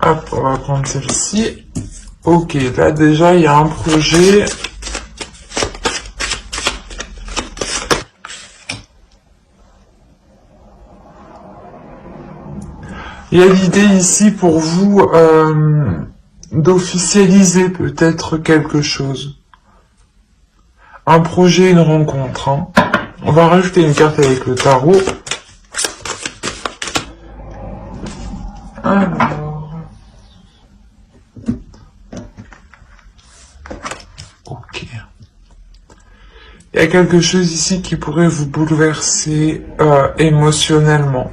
Hop, on va prendre celle-ci. Ok, là déjà il y a un projet. Il y a l'idée ici pour vous d'officialiser peut-être quelque chose. Un projet, une rencontre. Hein. On va rajouter une carte avec le tarot. Alors... Ok. Il y a quelque chose ici qui pourrait vous bouleverser émotionnellement.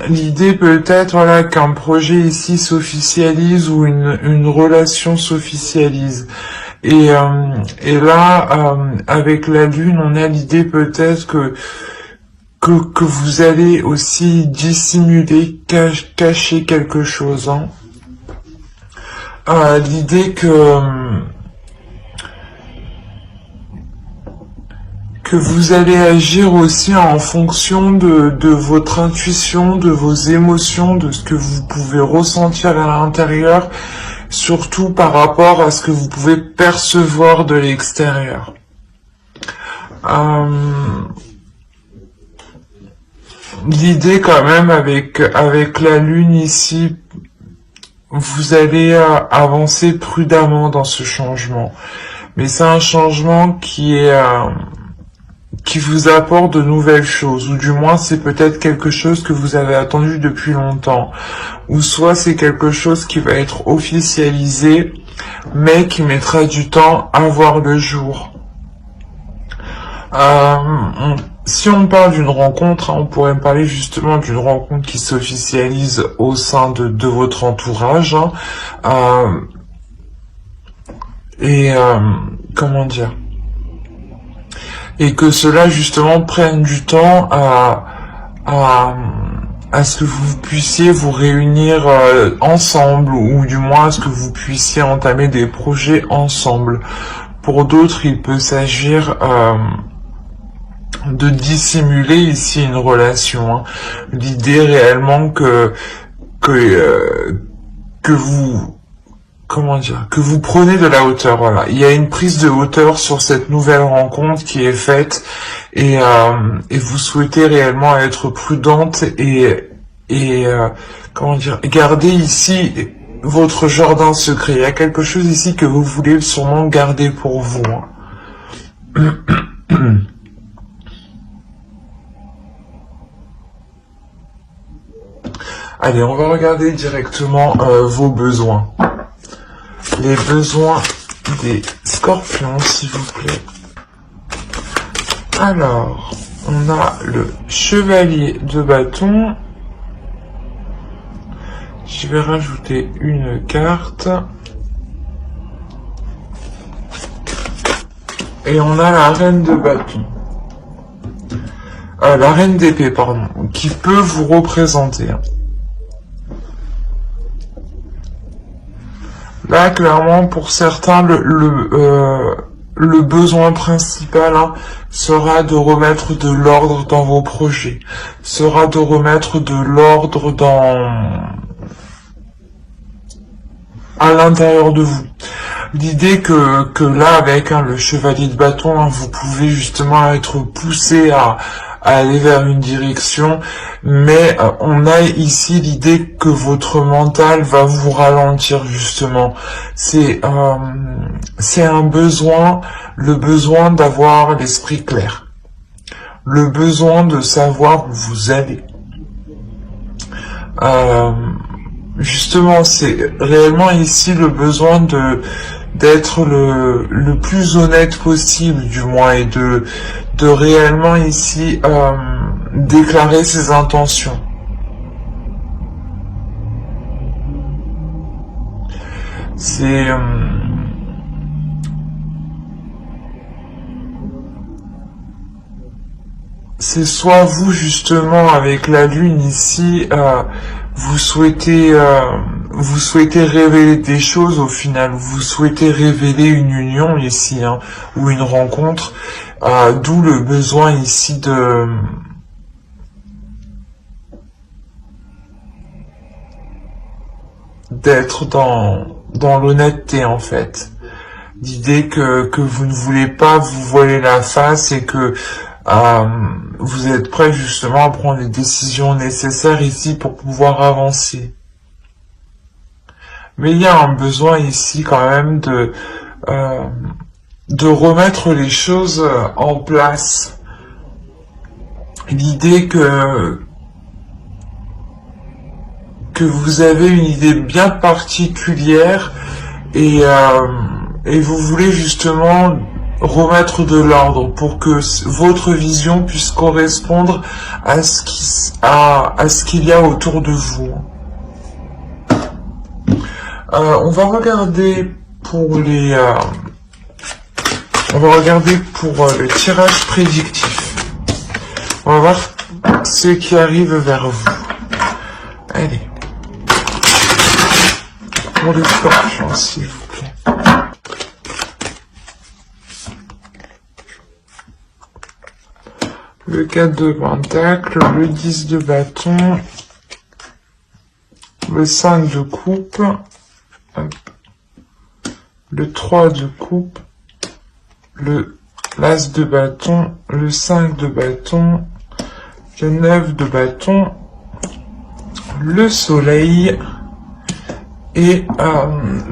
L'idée peut-être voilà, qu'un projet ici s'officialise ou une relation s'officialise. Et là, avec la lune, on a l'idée peut-être que vous allez aussi dissimuler, cacher quelque chose. Hein. L'idée que vous allez agir aussi en fonction de votre intuition, de vos émotions, de ce que vous pouvez ressentir à l'intérieur, surtout par rapport à ce que vous pouvez percevoir de l'extérieur. L'idée quand même avec la lune ici, vous allez avancer prudemment dans ce changement. Mais c'est un changement qui vous apporte de nouvelles choses, ou du moins c'est peut-être quelque chose que vous avez attendu depuis longtemps, ou soit c'est quelque chose qui va être officialisé, mais qui mettra du temps à voir le jour. Si on parle d'une rencontre, on pourrait parler justement d'une rencontre qui s'officialise au sein de votre entourage, comment dire, et que cela justement prenne du temps à ce que vous puissiez vous réunir ensemble, ou du moins à ce que vous puissiez entamer des projets ensemble. Pour d'autres, il peut s'agir de dissimuler ici une relation. Hein. L'idée réellement que vous, comment dire, que vous prenez de la hauteur. Voilà, il y a une prise de hauteur sur cette nouvelle rencontre qui est faite, et vous souhaitez réellement être prudente et comment dire, garder ici votre jardin secret. Il y a quelque chose ici que vous voulez sûrement garder pour vous. Hein. Allez, on va regarder directement vos besoins. Les besoins des scorpions, s'il vous plaît. Alors, on a le chevalier de bâton. Je vais rajouter une carte. Et on a la reine de bâton. La reine d'épée, pardon, qui peut vous représenter. Là, clairement, pour certains, le besoin principal sera de remettre de l'ordre dans vos projets, sera de remettre de l'ordre à l'intérieur de vous. L'idée que là, avec le chevalier de bâton, vous pouvez justement être poussé à aller vers une direction, mais on a ici l'idée que votre mental va vous ralentir justement. C'est un besoin, le besoin d'avoir l'esprit clair, le besoin de savoir où vous allez. Justement, c'est réellement ici le besoin d'être le plus honnête possible, du moins, et de réellement ici déclarer ses intentions. C'est soit vous justement avec la lune ici, vous souhaitez révéler des choses au final, vous souhaitez révéler une union ici, ou une rencontre, d'où le besoin ici d'être dans l'honnêteté en fait. L'idée que vous ne voulez pas vous voiler la face et que vous êtes prêt justement à prendre les décisions nécessaires ici pour pouvoir avancer. Mais il y a un besoin ici quand même de remettre les choses en place. L'idée que vous avez une idée bien particulière et vous voulez justement remettre de l'ordre pour que votre vision puisse correspondre à ce qu'il y a autour de vous. On va regarder pour le tirage prédictif. On va voir ce qui arrive vers vous. Allez. Pour le scorpion, s'il vous plaît. Le 4 de pentacle, le 10 de bâton, le 5 de coupe, le 3 de coupe, l'as de bâton, le 5 de bâton, le 9 de bâton, le soleil et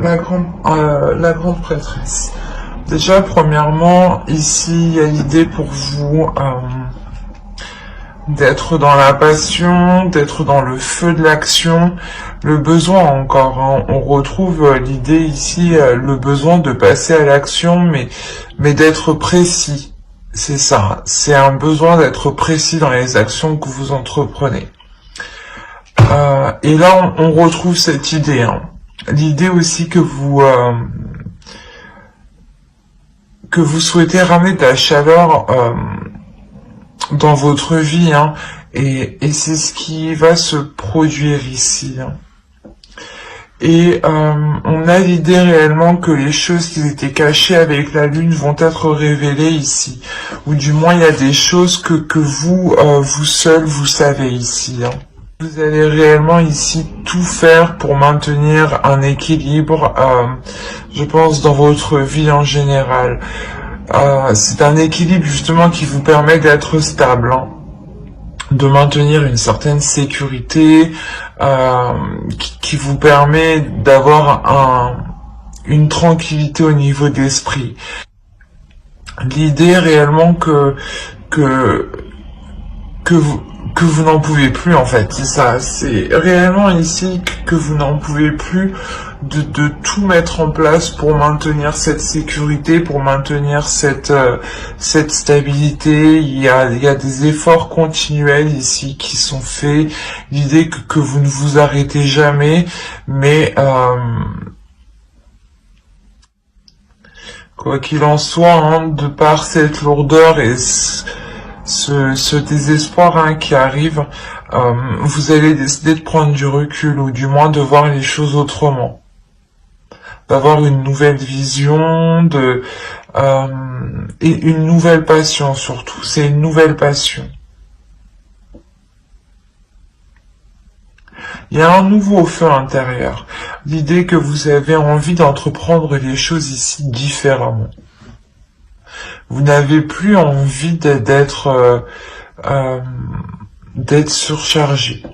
la grande prêtresse. Déjà, premièrement, ici, il y a l'idée pour vous d'être dans la passion, d'être dans le feu de l'action, le besoin encore. Hein. On retrouve l'idée ici, le besoin de passer à l'action, mais d'être précis. C'est ça. C'est un besoin d'être précis dans les actions que vous entreprenez. Et là, on retrouve cette idée. Hein. L'idée aussi que vous souhaitez ramener de la chaleur dans votre vie, hein, et c'est ce qui va se produire ici. Hein. Et on a l'idée réellement que les choses qui étaient cachées avec la lune vont être révélées ici, ou du moins il y a des choses que vous seul vous savez ici. Hein. Vous allez réellement ici tout faire pour maintenir un équilibre, je pense, dans votre vie en général. C'est un équilibre justement qui vous permet d'être stable, hein, de maintenir une certaine sécurité, qui vous permet d'avoir une tranquillité au niveau d'esprit. L'idée réellement que vous n'en pouvez plus en fait, c'est ça, c'est réellement ici que vous n'en pouvez plus de tout mettre en place pour maintenir cette sécurité, pour maintenir cette stabilité. Il y a des efforts continuels ici qui sont faits, l'idée que vous ne vous arrêtez jamais, mais quoi qu'il en soit, hein, de par cette lourdeur et ce désespoir, hein, qui arrive, vous allez décider de prendre du recul, ou du moins de voir les choses autrement, d'avoir une nouvelle vision, et une nouvelle passion surtout. C'est une nouvelle passion. Il y a un nouveau feu intérieur. L'idée que vous avez envie d'entreprendre les choses ici différemment. Vous n'avez plus envie d'être surchargé.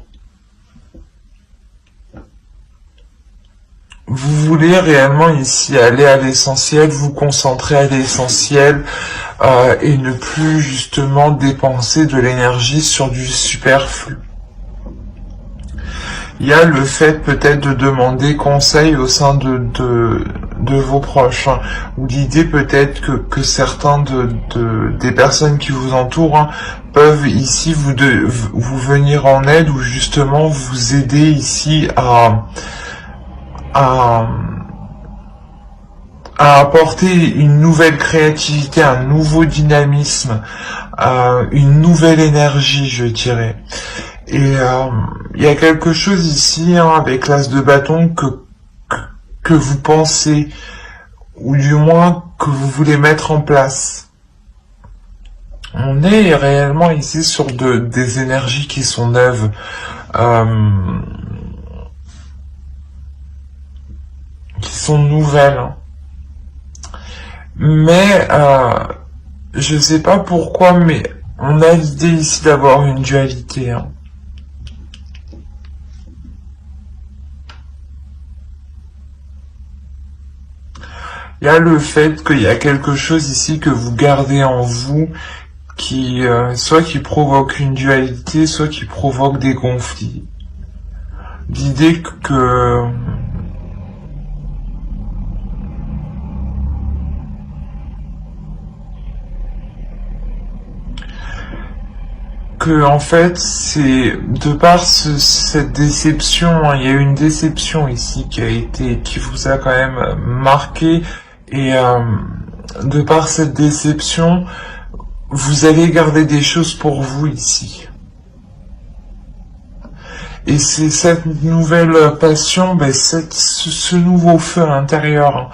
Vous voulez réellement ici aller à l'essentiel, vous concentrer à l'essentiel, et ne plus justement dépenser de l'énergie sur du superflu. Il y a le fait peut-être de demander conseil au sein de vos proches, hein, ou l'idée peut-être que certains des personnes qui vous entourent, hein, peuvent ici vous venir en aide, ou justement vous aider ici à apporter une nouvelle créativité, un nouveau dynamisme, une nouvelle énergie, je dirais. Et il y a quelque chose ici, hein, avec l'as de bâton que vous pensez, ou du moins que vous voulez mettre en place. On est réellement ici sur des énergies qui sont neuves. sont nouvelles. Mais je sais pas pourquoi, mais on a l'idée ici d'avoir une dualité. Hein. Il y a le fait qu'il y a quelque chose ici que vous gardez en vous qui soit qui provoque une dualité, soit qui provoque des conflits. L'idée que en fait c'est de par cette déception, hein, il y a eu une déception ici qui vous a quand même marqué et de par cette déception vous allez garder des choses pour vous ici. Et c'est cette nouvelle passion, ben ce nouveau feu intérieur, hein,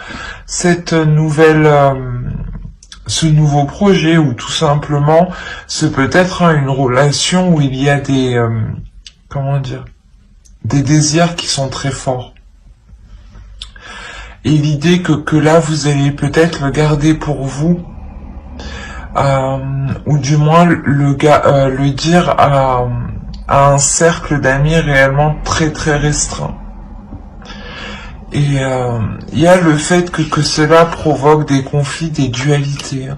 cette nouvelle, ce nouveau projet, ou tout simplement, c'est peut-être une relation où il y a des, comment dire, des désirs qui sont très forts. Et l'idée que là, vous allez peut-être le garder pour vous, ou du moins le dire à un cercle d'amis réellement très très restreint. Et il y a le fait que cela provoque des conflits, des dualités.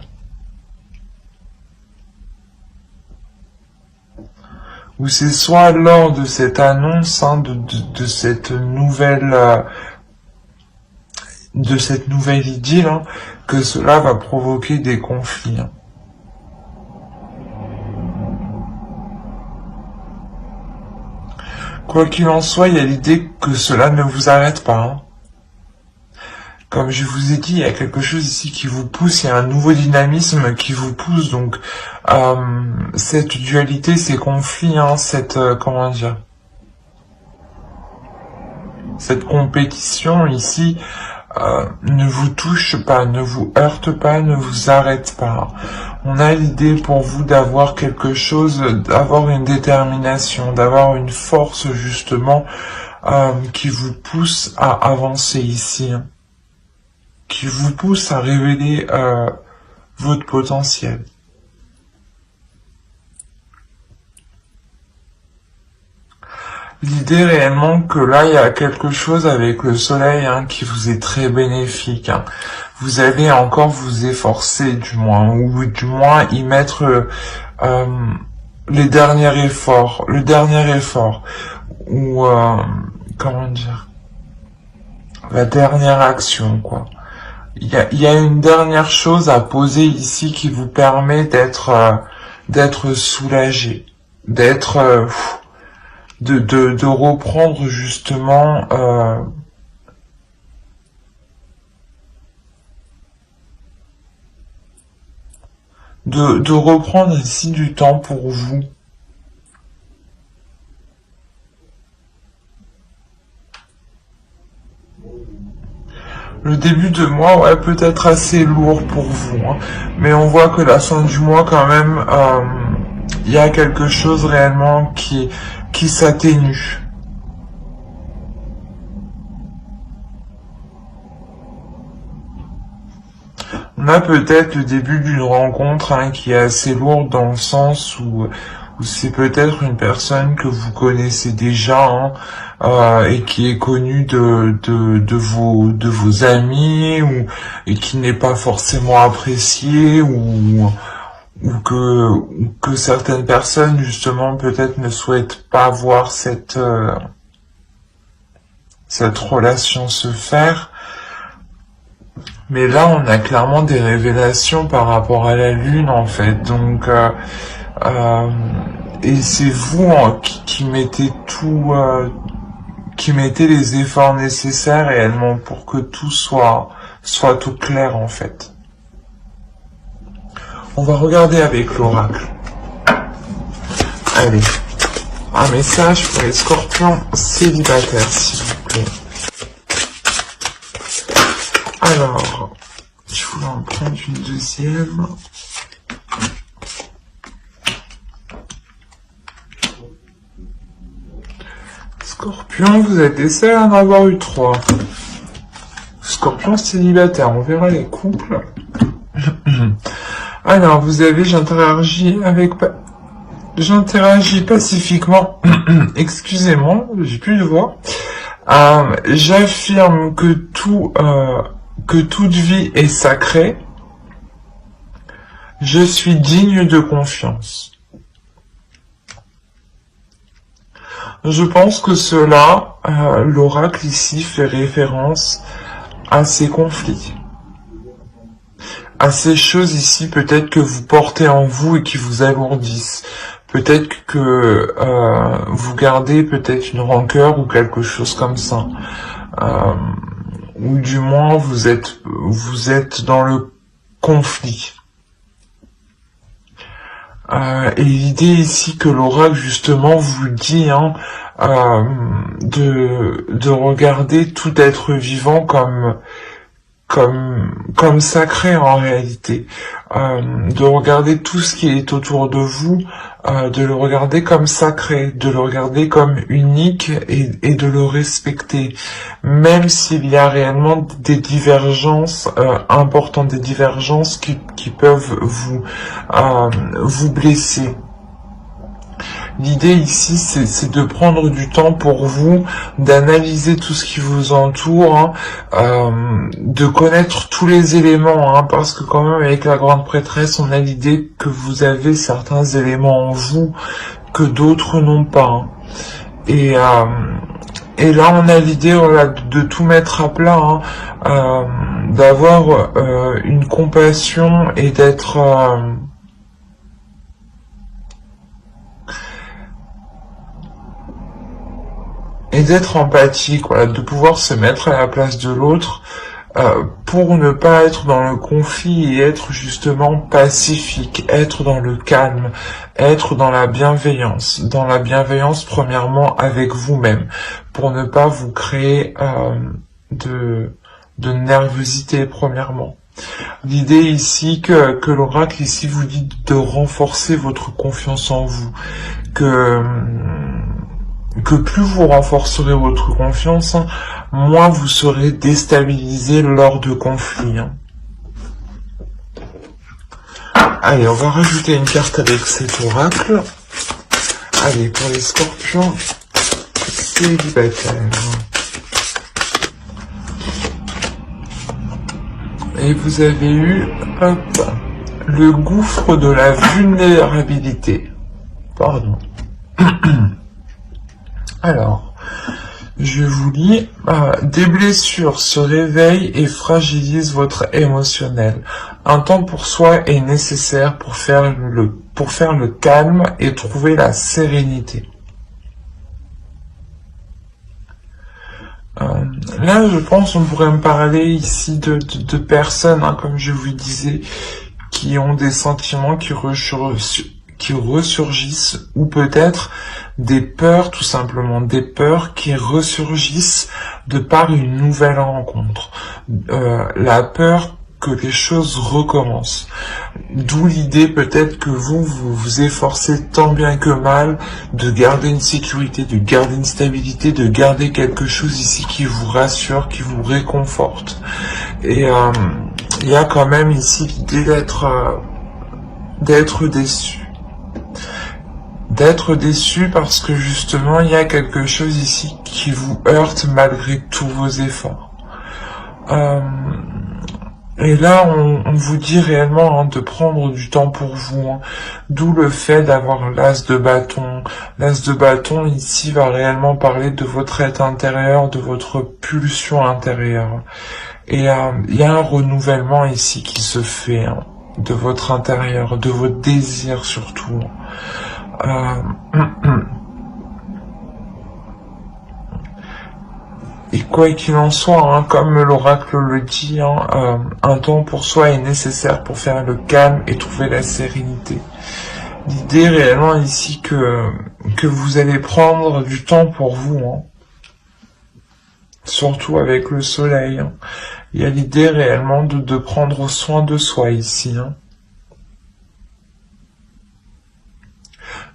Ou c'est soit lors de cette annonce, hein, de cette nouvelle idylle, hein, que cela va provoquer des conflits. Hein. Quoi qu'il en soit, il y a l'idée que cela ne vous arrête pas. Hein. Comme je vous ai dit, il y a quelque chose ici qui vous pousse, il y a un nouveau dynamisme qui vous pousse, donc cette dualité, ces conflits, hein, cette, comment dire, cette compétition ici ne vous touche pas, ne vous heurte pas, ne vous arrête pas. On a l'idée pour vous d'avoir quelque chose, d'avoir une détermination, d'avoir une force justement qui vous pousse à avancer ici, hein, qui vous pousse à révéler votre potentiel. L'idée réellement que là, il y a quelque chose avec le soleil, hein, qui vous est très bénéfique. Hein. Vous allez encore vous efforcer, du moins, ou du moins y mettre le dernier effort, ou comment dire, la dernière action, quoi. Il y a une dernière chose à poser ici qui vous permet d'être soulagé, d'être de reprendre justement de reprendre ici du temps pour vous. Le début de mois, ouais, peut être assez lourd pour vous, hein, mais on voit que la fin du mois, quand même, il y a quelque chose réellement qui s'atténue. On a peut-être le début d'une rencontre, hein, qui est assez lourde dans le sens où c'est peut-être une personne que vous connaissez déjà, hein, et qui est connue de vos amis, et qui n'est pas forcément appréciée, ou que certaines personnes justement peut-être ne souhaitent pas voir cette relation se faire. Mais là, on a clairement des révélations par rapport à la Lune, en fait. Donc, et c'est vous, hein, qui mettez tout, qui mettez les efforts nécessaires réellement pour que tout soit tout clair, en fait. On va regarder avec l'oracle. Allez, un message pour les scorpions célibataires, s'il vous plaît. Alors, je voulais en prendre une deuxième. Scorpion, vous êtes les seuls à en avoir eu 3. Scorpion célibataire. On verra les couples. Alors, vous avez, j'interagis pacifiquement. Excusez-moi, j'ai plus de voix. J'affirme que toute vie est sacrée. Je suis digne de confiance. Je pense que cela, l'oracle ici fait référence à ces conflits, à ces choses ici peut-être que vous portez en vous et qui vous alourdissent. Peut-être que vous gardez peut-être une rancœur ou quelque chose comme ça. Ou du moins vous êtes dans le conflit. Et l'idée ici que l'oracle justement vous dit de regarder tout être vivant comme sacré en réalité, de regarder tout ce qui est autour de vous, de le regarder comme sacré, de le regarder comme unique et de le respecter, même s'il y a réellement des divergences importantes, des divergences qui peuvent vous blesser. L'idée ici, c'est de prendre du temps pour vous, d'analyser tout ce qui vous entoure, de connaître tous les éléments, parce que quand même avec la grande prêtresse, on a l'idée que vous avez certains éléments en vous que d'autres n'ont pas. Et là, on a l'idée de tout mettre à plat, d'avoir une compassion et d'être empathique, de pouvoir se mettre à la place de l'autre pour ne pas être dans le conflit et être justement pacifique, être dans le calme, être dans la bienveillance premièrement avec vous-même, pour ne pas vous créer de nervosité premièrement. L'idée ici que l'oracle ici vous dit de renforcer votre confiance en vous, que plus vous renforcerez votre confiance, moins vous serez déstabilisé lors de conflits. Allez, on va rajouter une carte avec cet oracle. Allez, pour les scorpions célibataires. Et vous avez eu, le gouffre de la vulnérabilité. Pardon. Alors, je vous lis, des blessures se réveillent et fragilisent votre émotionnel. Un temps pour soi est nécessaire pour faire le calme et trouver la sérénité. Là, je pense on pourrait me parler ici de personnes, comme je vous disais, qui ont des sentiments qui ressurgissent, ou peut-être des peurs, tout simplement, des peurs qui ressurgissent de par une nouvelle rencontre. La peur que les choses recommencent. D'où l'idée peut-être que vous vous efforcez tant bien que mal de garder une sécurité, de garder une stabilité, de garder quelque chose ici qui vous rassure, qui vous réconforte. Et il y a quand même ici l'idée d'être déçu. D'être déçu parce que justement il y a quelque chose ici qui vous heurte malgré tous vos efforts. Et là, on vous dit réellement de prendre du temps pour vous, d'où le fait d'avoir l'as de bâton. L'as de bâton ici va réellement parler de votre être intérieur, de votre pulsion intérieure. Et il y a un renouvellement ici qui se fait de votre intérieur, de vos désirs surtout. Et quoi qu'il en soit, comme l'oracle le dit, un temps pour soi est nécessaire pour faire le calme et trouver la sérénité. L'idée réellement ici que vous allez prendre du temps pour vous, surtout avec le soleil. Il y a l'idée réellement de prendre soin de soi ici.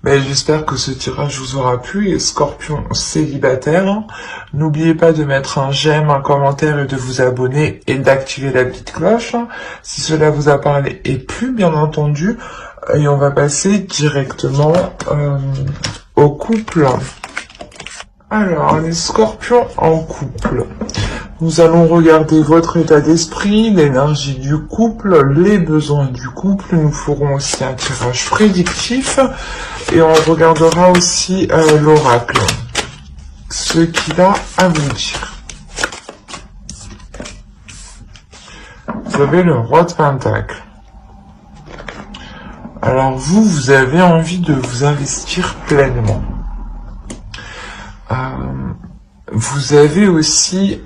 Ben, j'espère que ce tirage vous aura plu. Et Scorpion célibataire, n'oubliez pas de mettre un j'aime, un commentaire et de vous abonner et d'activer la petite cloche si cela vous a parlé et plu, bien entendu. Et on va passer directement au couple. Alors, les scorpions en couple. Nous allons regarder votre état d'esprit, l'énergie du couple, les besoins du couple. Nous ferons aussi un tirage prédictif et on regardera aussi l'oracle, ce qu'il a à vous dire. Vous avez le roi de Pentacle. Alors vous avez envie de vous investir pleinement. Vous avez aussi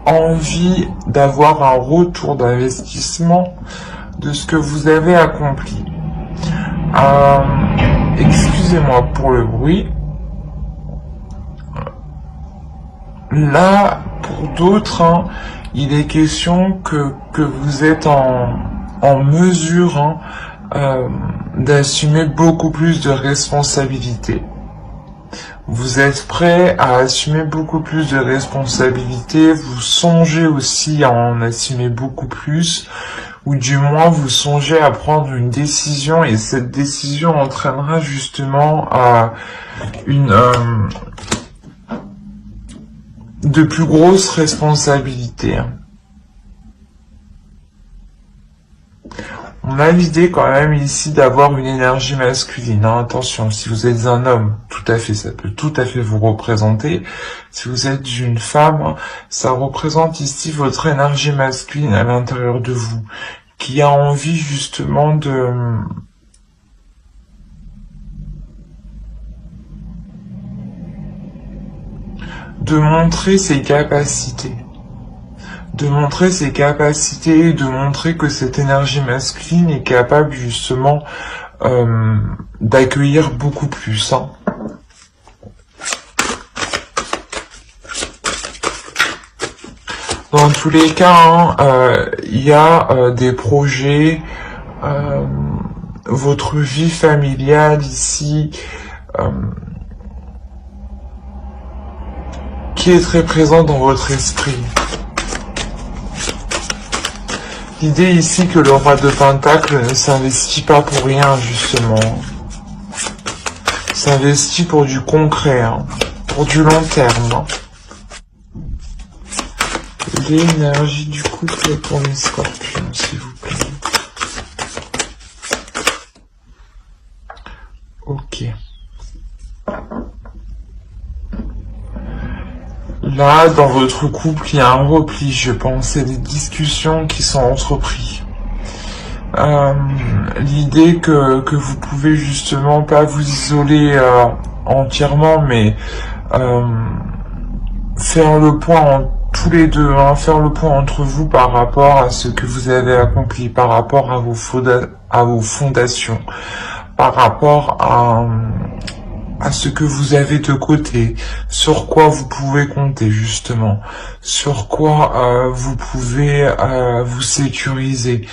envie d'avoir un retour d'investissement de ce que vous avez accompli. Excusez-moi pour le bruit. Là, pour d'autres, il est question que vous êtes en mesure d'assumer beaucoup plus de responsabilités. Vous êtes prêt à assumer beaucoup plus de responsabilités, vous songez aussi à en assumer beaucoup plus, ou du moins vous songez à prendre une décision et cette décision entraînera justement à de plus grosses responsabilités. On a l'idée quand même ici d'avoir une énergie masculine. Attention, si vous êtes un homme, tout à fait, ça peut tout à fait vous représenter. Si vous êtes une femme, ça représente ici votre énergie masculine à l'intérieur de vous, qui a envie justement de montrer ses capacités. De montrer ses capacités, de montrer que cette énergie masculine est capable justement d'accueillir beaucoup plus. Dans tous les cas, il y a des projets, votre vie familiale ici, qui est très présente dans votre esprit. L'idée ici que le roi de Pentacle ne s'investit pas pour rien, justement. S'investit pour du concret, pour du long terme. L'énergie du couple pour les scorpions, s'il vous plaît. Ok. Là, dans votre couple, il y a un repli, je pense, c'est des discussions qui sont entreprises. L'idée que vous pouvez justement pas vous isoler entièrement, mais faire le point tous les deux, faire le point entre vous par rapport à ce que vous avez accompli, par rapport à vos fondations, par rapport à ce que vous avez de côté, sur quoi vous pouvez compter justement, sur quoi vous pouvez vous sécuriser.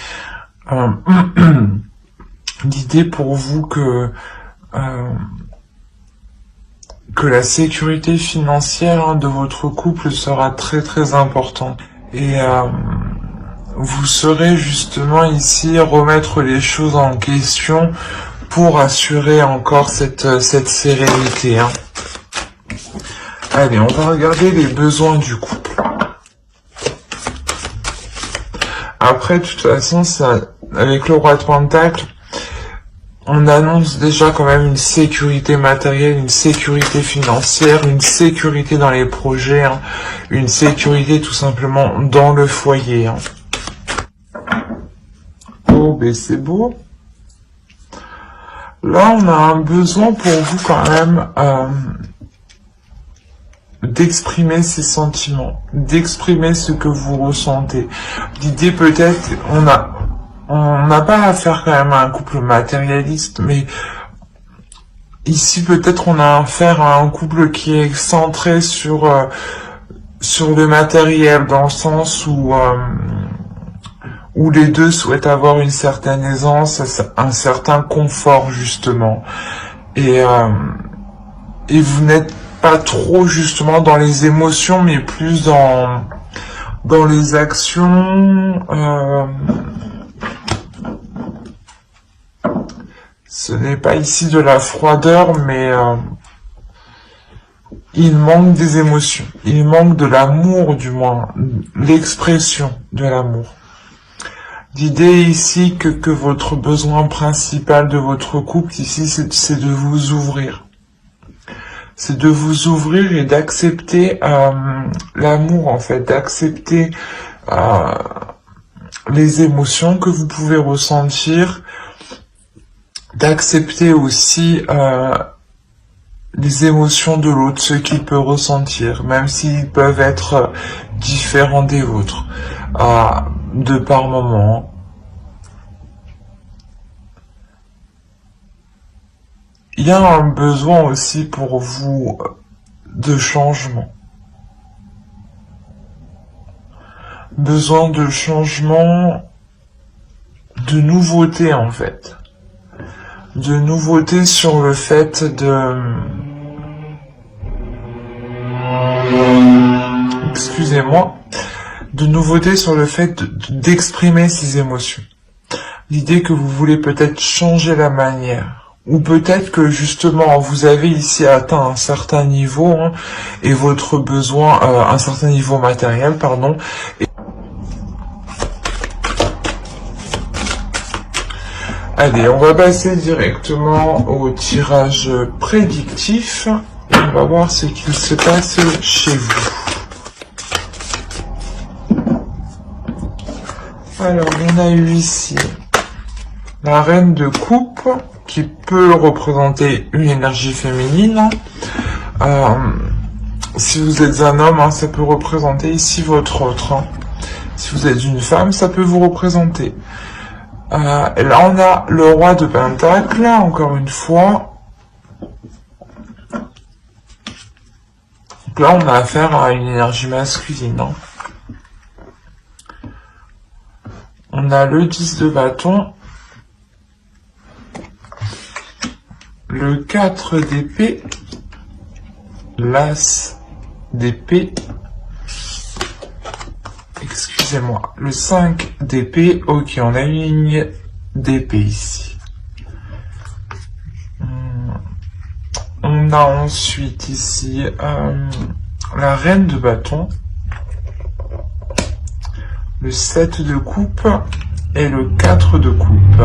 L'idée pour vous que la sécurité financière de votre couple sera très très importante. Et vous saurez justement ici remettre les choses en question pour assurer encore cette sérénité. Allez, on va regarder les besoins du couple. Après, de toute façon, avec le roi de Pentacle, on annonce déjà quand même une sécurité matérielle, une sécurité financière, une sécurité dans les projets, une sécurité tout simplement dans le foyer. Oh, ben c'est beau. Là, on a un besoin pour vous quand même d'exprimer ses sentiments, d'exprimer ce que vous ressentez. L'idée peut-être, on n'a pas affaire quand même à un couple matérialiste, mais ici peut-être on a affaire à un couple qui est centré sur le matériel, dans le sens où où les deux souhaitent avoir une certaine aisance, un certain confort justement. Et vous n'êtes pas trop justement dans les émotions, mais plus dans les actions. Ce n'est pas ici de la froideur, mais il manque des émotions. Il manque de l'amour, du moins, l'expression de l'amour. L'idée ici que votre besoin principal de votre couple ici, c'est de vous ouvrir. C'est de vous ouvrir et d'accepter l'amour, en fait, d'accepter les émotions que vous pouvez ressentir, d'accepter aussi les émotions de l'autre, ce qu'il peut ressentir, même s'ils peuvent être différents des vôtres, de par moment. Il y a un besoin aussi pour vous de changement. Besoin de changement, de nouveauté en fait. De nouveauté sur le fait excusez-moi, de nouveauté sur le fait d'exprimer ces émotions. L'idée que vous voulez peut-être changer la manière, ou peut-être que justement vous avez ici atteint un certain niveau et votre besoin, un certain niveau matériel, pardon. Allez, on va passer directement au tirage prédictif. On va voir ce qu'il se passe chez vous. Alors, on a eu ici la reine de coupe, qui peut représenter une énergie féminine. Si vous êtes un homme, ça peut représenter ici votre autre. Si vous êtes une femme, ça peut vous représenter. Et là, on a le roi de Pentacle, encore une fois. Donc là, on a affaire à une énergie masculine. On a le 10 de bâton, le 4 d'épée, l'as d'épée, excusez-moi, le 5 d'épée, ok, on a une ligne d'épée ici. On a ensuite ici la reine de bâton, le 7 de coupe et le 4 de coupe.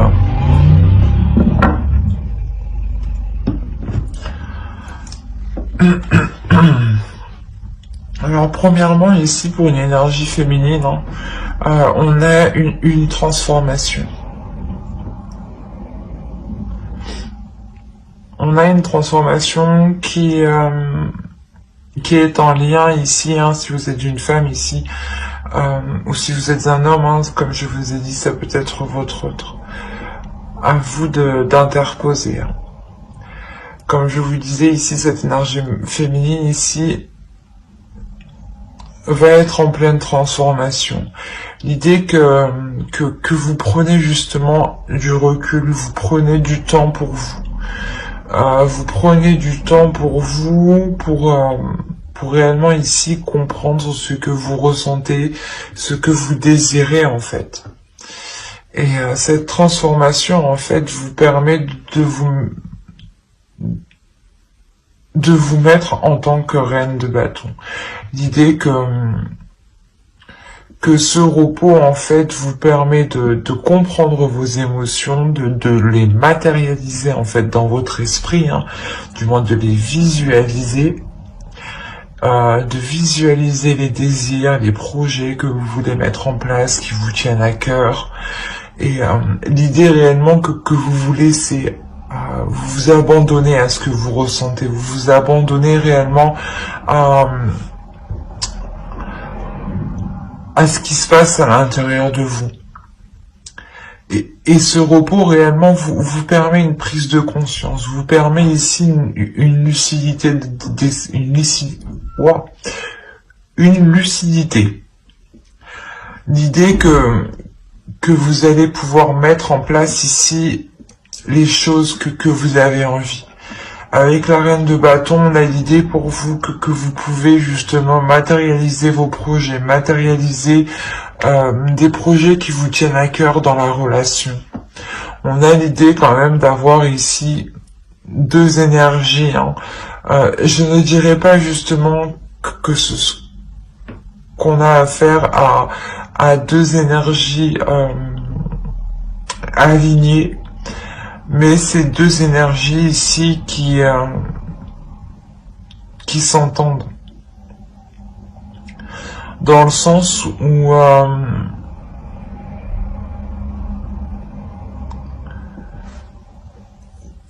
Alors premièrement ici pour une énergie féminine, on a une transformation. On a une transformation qui est en lien ici, si vous êtes une femme ici, ou si vous êtes un homme, comme je vous ai dit, ça peut être votre autre. À vous d'interposer. Comme je vous disais ici, cette énergie féminine ici va être en pleine transformation. L'idée que vous prenez justement du recul, vous prenez du temps pour vous. Vous prenez du temps pour vous, pour réellement ici comprendre ce que vous ressentez, ce que vous désirez en fait. Et cette transformation en fait vous permet de vous mettre en tant que reine de bâton. L'idée que ce repos en fait vous permet de comprendre vos émotions, de les matérialiser en fait dans votre esprit, du moins de les visualiser, de visualiser les désirs, les projets que vous voulez mettre en place, qui vous tiennent à cœur. Et l'idée réellement que vous voulez, c'est vous abandonner à ce que vous ressentez, vous vous abandonnez réellement à ce qui se passe à l'intérieur de vous. Et ce repos réellement vous permet une prise de conscience, vous permet ici une lucidité, une lucidité. L'idée que que vous allez pouvoir mettre en place ici les choses que vous avez envie. Avec la reine de bâton, on a l'idée pour vous que vous pouvez justement matérialiser vos projets, matérialiser des projets qui vous tiennent à cœur dans la relation. On a l'idée quand même d'avoir ici deux énergies. Hein. Je ne dirais pas justement qu'on a affaire à deux énergies alignées, mais c'est deux énergies ici qui s'entendent, dans le sens où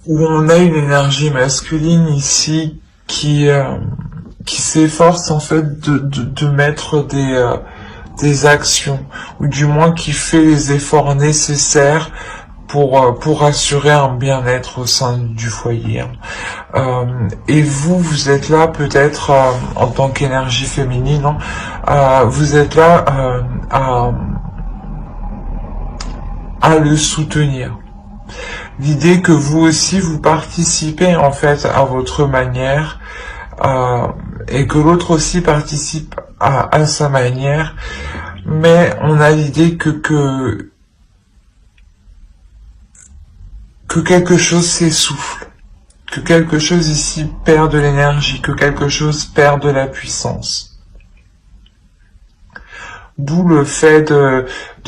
on a une énergie masculine ici qui s'efforce en fait de mettre des actions, ou du moins qui fait les efforts nécessaires pour assurer un bien-être au sein du foyer. Et vous êtes là peut-être en tant qu'énergie féminine, vous êtes là à le soutenir. L'idée que vous aussi vous participez en fait à votre manière, et que l'autre aussi participe à sa manière, mais on a l'idée que quelque chose s'essouffle, que quelque chose ici perd de l'énergie, que quelque chose perd de la puissance. D'où le fait de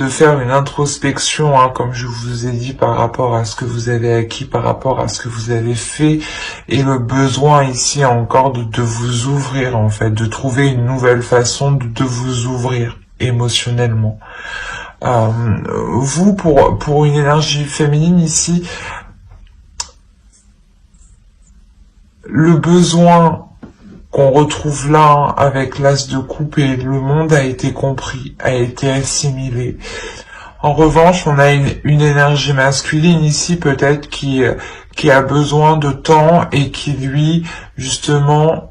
faire une introspection, hein, comme je vous ai dit, par rapport à ce que vous avez acquis, par rapport à ce que vous avez fait, et le besoin ici encore de vous ouvrir, en fait, de trouver une nouvelle façon de vous ouvrir émotionnellement. Vous, pour une énergie féminine ici, le besoin qu'on retrouve là avec l'as de coupe et le monde a été compris, a été assimilé. En revanche, on a une énergie masculine ici peut-être qui a besoin de temps et qui lui, justement,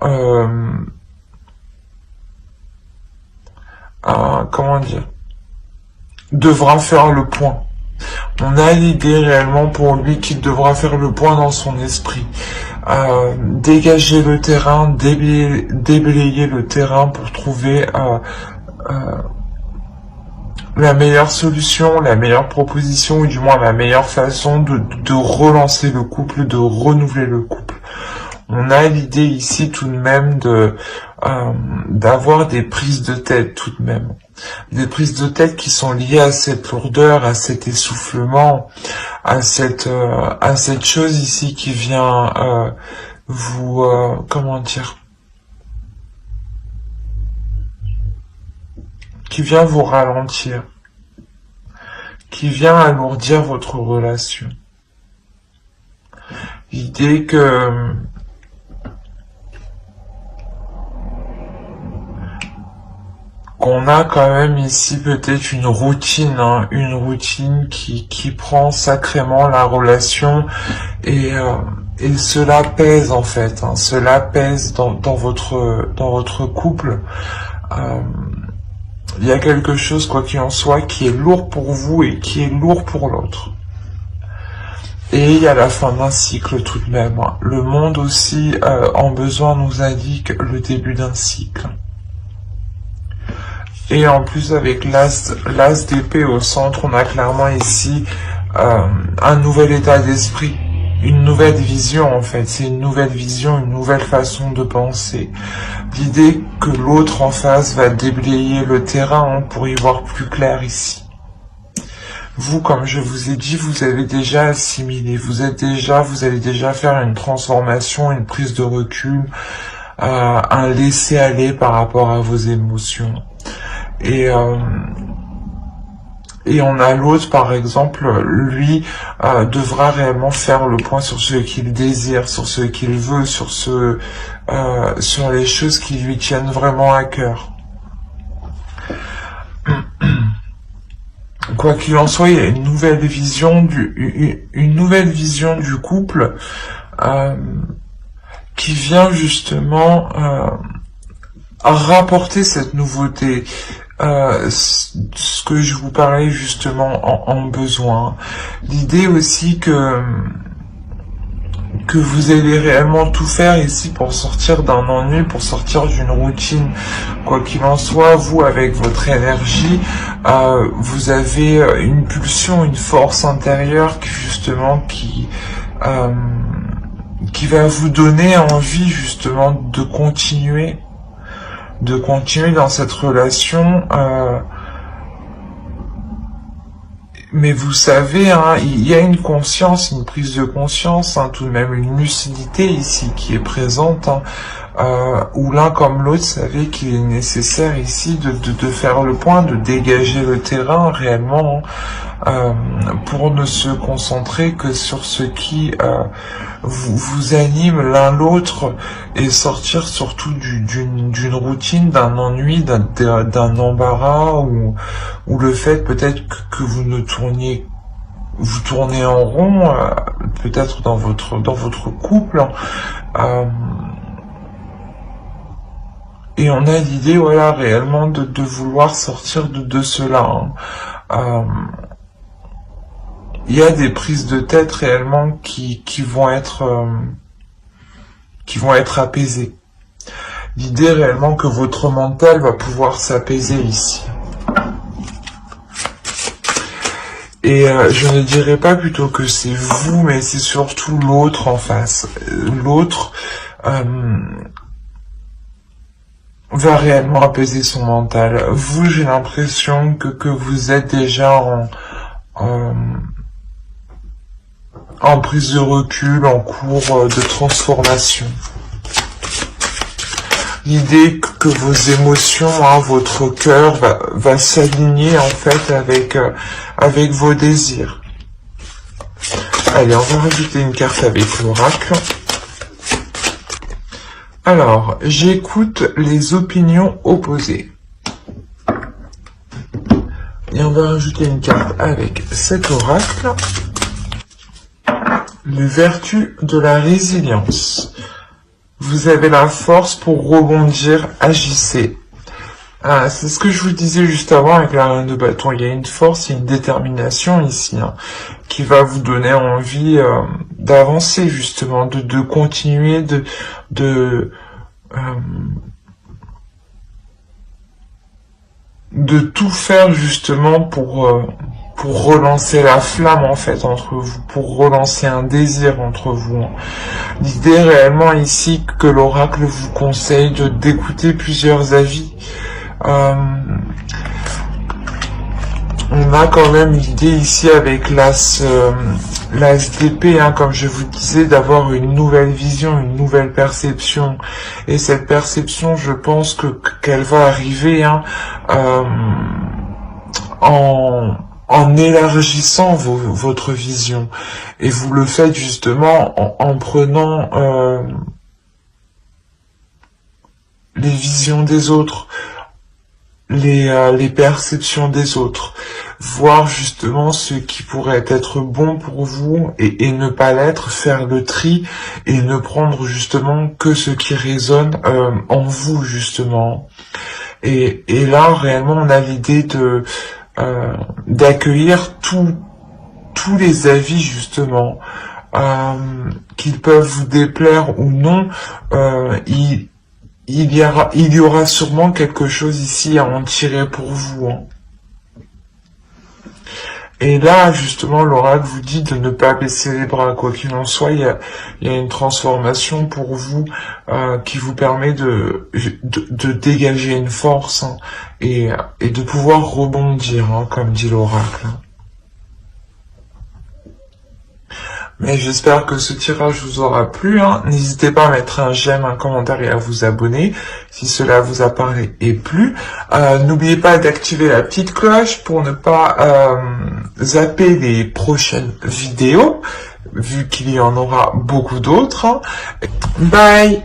comment dire, devra faire le point. On a l'idée réellement pour lui qu'il devra faire le point dans son esprit. Dégager le terrain, déblayer le terrain pour trouver la meilleure solution, la meilleure proposition, ou du moins la meilleure façon de relancer le couple, de renouveler le couple. On a l'idée ici tout de même d'avoir des prises de tête tout de même. Des prises de tête qui sont liées à cette lourdeur, à cet essoufflement, à cette chose ici qui vient vous, comment dire, qui vient vous ralentir, qui vient alourdir votre relation. L'idée qu'on a quand même ici peut-être une routine, hein, une routine qui prend sacrément la relation, et cela pèse en fait, hein, cela pèse dans votre couple. Il y a quelque chose, quoi qu'il en soit, qui est lourd pour vous et qui est lourd pour l'autre. Et il y a la fin d'un cycle tout de même. Le monde aussi, en besoin, nous indique le début d'un cycle. Et en plus, avec l'as d'épée au centre, on a clairement ici un nouvel état d'esprit, une nouvelle vision en fait. C'est une nouvelle vision, une nouvelle façon de penser. L'idée que l'autre en face va déblayer le terrain, pour y voir plus clair ici. Vous, comme je vous ai dit, vous avez déjà assimilé, vous allez déjà faire une transformation, une prise de recul, un laisser-aller par rapport à vos émotions. Et on a l'autre, par exemple, lui devra réellement faire le point sur ce qu'il désire, sur ce qu'il veut, sur les choses qui lui tiennent vraiment à cœur. Quoi qu'il en soit, il y a une nouvelle vision du couple qui vient justement rapporter cette nouveauté, ce que je vous parlais justement en besoin. L'idée aussi que vous allez réellement tout faire ici pour sortir d'un ennui, pour sortir d'une routine. Quoi qu'il en soit, vous, avec votre énergie, vous avez une pulsion, une force intérieure qui va vous donner envie justement de continuer dans cette relation. Mais vous savez, hein, il y a une conscience, une prise de conscience, hein, tout de même une lucidité ici qui est présente, hein, où l'un comme l'autre savait qu'il est nécessaire ici de faire le point, de dégager le terrain réellement, pour ne se concentrer que sur ce qui vous anime l'un l'autre et sortir surtout d'une routine, d'un ennui, d'un embarras ou le fait peut-être que vous tournez en rond, peut-être dans votre couple. Et on a l'idée, voilà, réellement de vouloir sortir de cela. Hein. Il y a des prises de tête réellement qui vont être apaisées. L'idée réellement que votre mental va pouvoir s'apaiser ici. Et je ne dirais pas plutôt que c'est vous, mais c'est surtout l'autre en face. L'autre va réellement apaiser son mental. Vous, j'ai l'impression que vous êtes déjà en prise de recul, en cours de transformation. L'idée que vos émotions, hein, votre cœur va s'aligner en fait avec vos désirs. Allez, on va rajouter une carte avec l'oracle. Alors, j'écoute les opinions opposées. Et on va rajouter une carte avec cet oracle. Les vertus de la résilience. Vous avez la force pour rebondir, agissez. C'est ce que je vous disais juste avant avec la reine de bâton. Il y a une force, il y a une détermination ici, hein, qui va vous donner envie d'avancer justement, de continuer, de tout faire justement pour relancer la flamme en fait entre vous, pour relancer un désir entre vous. L'idée réellement ici que l'oracle vous conseille d'écouter plusieurs avis. On a quand même l'idée ici avec l'as d'épée, hein, comme je vous disais, d'avoir une nouvelle vision, une nouvelle perception. Et cette perception, je pense qu'elle va arriver, hein, en élargissant votre vision. Et vous le faites justement en prenant les visions des autres, les perceptions des autres, voir justement ce qui pourrait être bon pour vous et ne pas l'être, faire le tri et ne prendre justement que ce qui résonne en vous justement. Et là réellement on a l'idée d'accueillir tous les avis justement, qu'ils peuvent vous déplaire ou non. Il y aura sûrement quelque chose ici à en tirer pour vous. Hein. Et là, justement, l'oracle vous dit de ne pas baisser les bras. Quoi qu'il en soit, il y a une transformation pour vous qui vous permet de dégager une force, hein, et de pouvoir rebondir, hein, comme dit l'oracle. Mais j'espère que ce tirage vous aura plu. Hein. N'hésitez pas à mettre un j'aime, un commentaire et à vous abonner si cela vous a parlé et plu. N'oubliez pas d'activer la petite cloche pour ne pas zapper les prochaines vidéos, vu qu'il y en aura beaucoup d'autres. Bye!